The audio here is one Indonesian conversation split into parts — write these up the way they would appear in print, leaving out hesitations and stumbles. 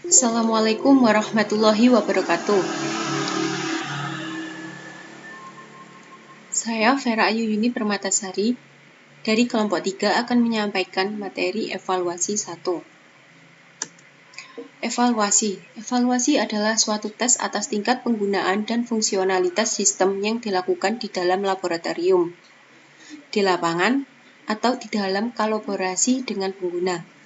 Assalamualaikum warahmatullahi wabarakatuh. Saya Vera Ayu Yuni Permatasari dari kelompok 3 akan menyampaikan materi evaluasi 1. Evaluasi adalah suatu tes atas tingkat penggunaan dan fungsionalitas sistem yang dilakukan di dalam laboratorium, di lapangan, atau di dalam kolaborasi dengan pengguna.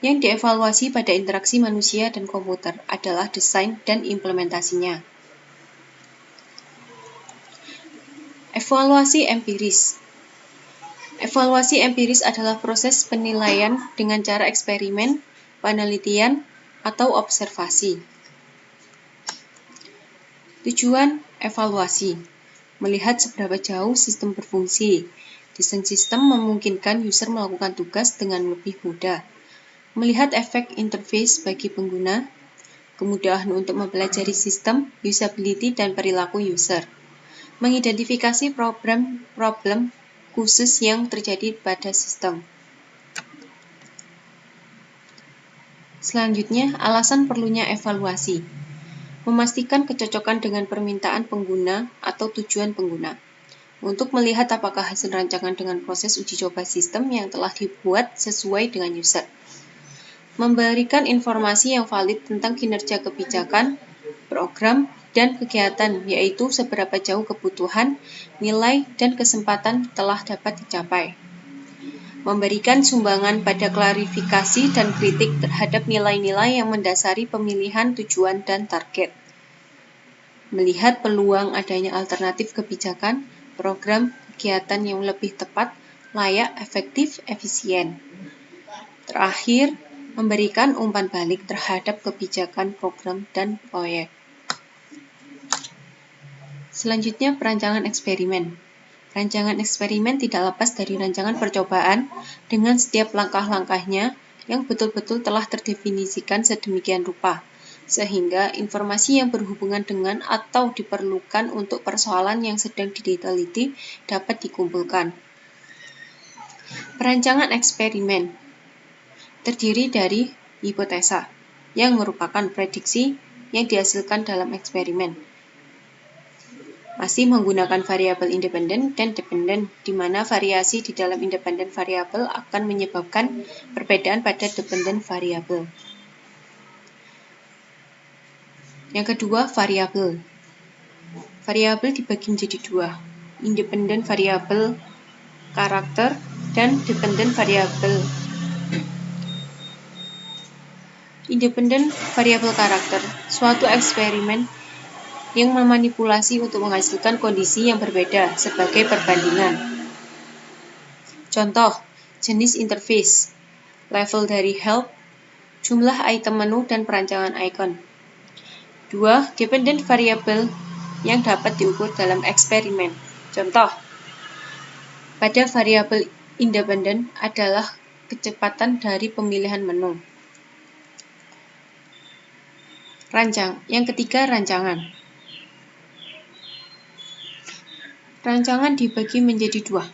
Yang dievaluasi pada interaksi manusia dan komputer adalah desain dan implementasinya. Evaluasi empiris. Evaluasi empiris adalah proses penilaian dengan cara eksperimen, penelitian, atau observasi. Tujuan evaluasi: melihat seberapa jauh sistem berfungsi. Desain sistem memungkinkan user melakukan tugas dengan lebih mudah. Melihat efek interface bagi pengguna, kemudahan untuk mempelajari sistem, usability, dan perilaku user. Mengidentifikasi problem khusus yang terjadi pada sistem. Selanjutnya, alasan perlunya evaluasi. Memastikan kecocokan dengan permintaan pengguna atau tujuan pengguna. Untuk melihat apakah hasil rancangan dengan proses uji coba sistem yang telah dibuat sesuai dengan user. Memberikan informasi yang valid tentang kinerja kebijakan, program, dan kegiatan, yaitu seberapa jauh kebutuhan, nilai, dan kesempatan telah dapat dicapai. Memberikan sumbangan pada klarifikasi dan kritik terhadap nilai-nilai yang mendasari pemilihan tujuan dan target. Melihat peluang adanya alternatif kebijakan, program, kegiatan yang lebih tepat, layak, efektif, efisien. Terakhir, memberikan umpan balik terhadap kebijakan, program, dan proyek. Selanjutnya, perancangan eksperimen. Rancangan eksperimen tidak lepas dari rancangan percobaan dengan setiap langkah-langkahnya yang betul-betul telah terdefinisikan sedemikian rupa, sehingga informasi yang berhubungan dengan atau diperlukan untuk persoalan yang sedang diteliti dapat dikumpulkan. Perancangan eksperimen terdiri dari hipotesa, yang merupakan prediksi yang dihasilkan dalam eksperimen. Masih menggunakan variabel independen dan dependen, di mana variasi di dalam independen variabel akan menyebabkan perbedaan pada dependen variabel. Yang kedua, variabel. Variabel dibagi menjadi dua, independen variabel karakter dan dependen variabel. Independen variabel karakter, suatu eksperimen yang memanipulasi untuk menghasilkan kondisi yang berbeda sebagai perbandingan. Contoh, jenis interface, level dari help, jumlah item menu, dan perancangan icon. 2. Dependent variable yang dapat diukur dalam eksperimen. Contoh, pada variabel independen adalah kecepatan dari pemilihan menu. Yang ketiga, rancangan. Rancangan dibagi menjadi dua,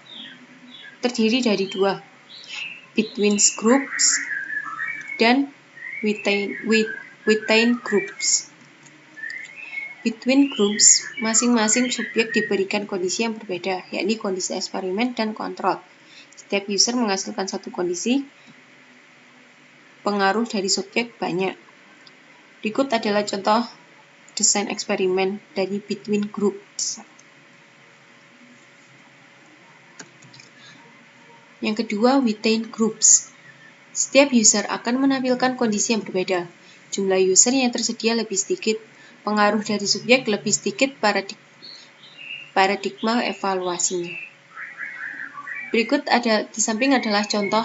terdiri dari dua, between groups dan within groups. Between groups, masing-masing subjek diberikan kondisi yang berbeda, yakni kondisi eksperimen dan kontrol. Setiap user menghasilkan satu kondisi, pengaruh dari subjek banyak. Berikut adalah contoh desain eksperimen dari between groups. Yang kedua, within groups. Setiap user akan menampilkan kondisi yang berbeda. Jumlah user yang tersedia lebih sedikit, pengaruh dari subjek lebih sedikit, paradigma evaluasinya. Berikut di samping adalah contoh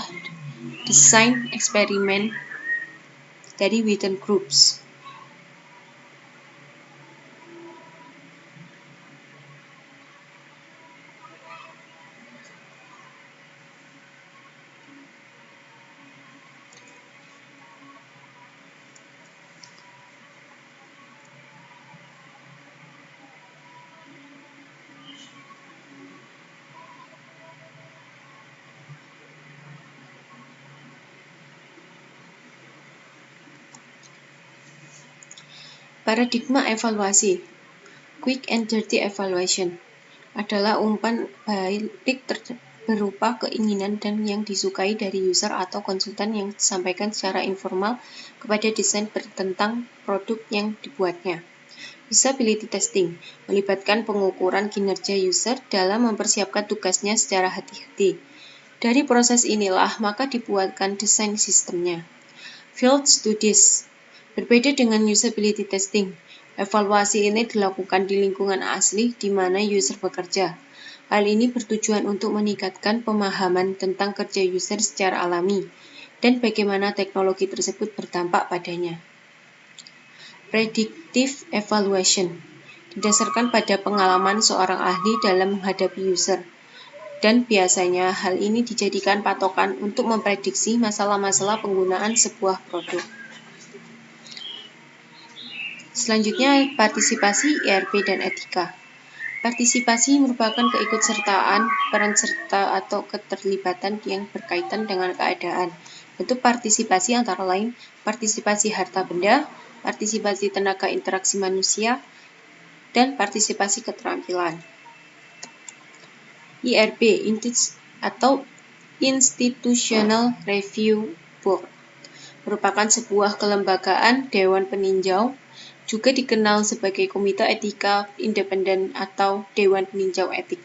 desain eksperimen dari within groups. Paradigma evaluasi, quick and dirty evaluation, adalah umpan balik berupa keinginan dan yang disukai dari user atau konsultan yang disampaikan secara informal kepada desain tentang produk yang dibuatnya. Usability testing melibatkan pengukuran kinerja user dalam mempersiapkan tugasnya secara hati-hati. Dari proses inilah maka dibuatkan desain sistemnya. Field studies berbeda dengan usability testing. Evaluasi ini dilakukan di lingkungan asli di mana user bekerja. Hal ini bertujuan untuk meningkatkan pemahaman tentang kerja user secara alami dan bagaimana teknologi tersebut berdampak padanya. Predictive evaluation didasarkan pada pengalaman seorang ahli dalam menghadapi user, dan biasanya hal ini dijadikan patokan untuk memprediksi masalah-masalah penggunaan sebuah produk. Selanjutnya, partisipasi, IRP, dan etika. Partisipasi merupakan keikutsertaan, peran serta atau keterlibatan yang berkaitan dengan keadaan. Bentuk partisipasi antara lain partisipasi harta benda, partisipasi tenaga interaksi manusia, dan partisipasi keterampilan. IRB atau Institutional Review Board merupakan sebuah kelembagaan dewan peninjau, juga dikenal sebagai Komite Etika Independen atau Dewan Peninjau Etik,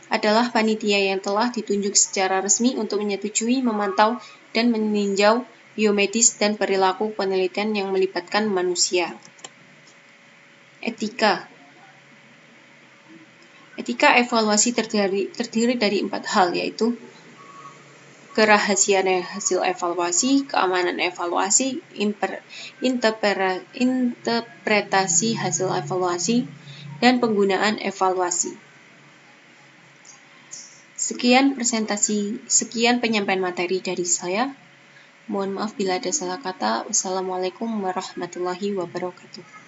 adalah panitia yang telah ditunjuk secara resmi untuk menyetujui, memantau, dan meninjau biomedis dan perilaku penelitian yang melibatkan manusia. Etika evaluasi terdiri dari 4 hal, yaitu kerahasiaan hasil evaluasi, keamanan evaluasi, interpretasi hasil evaluasi, dan penggunaan evaluasi. Sekian penyampaian materi dari saya. Mohon maaf bila ada salah kata. Wassalamualaikum warahmatullahi wabarakatuh.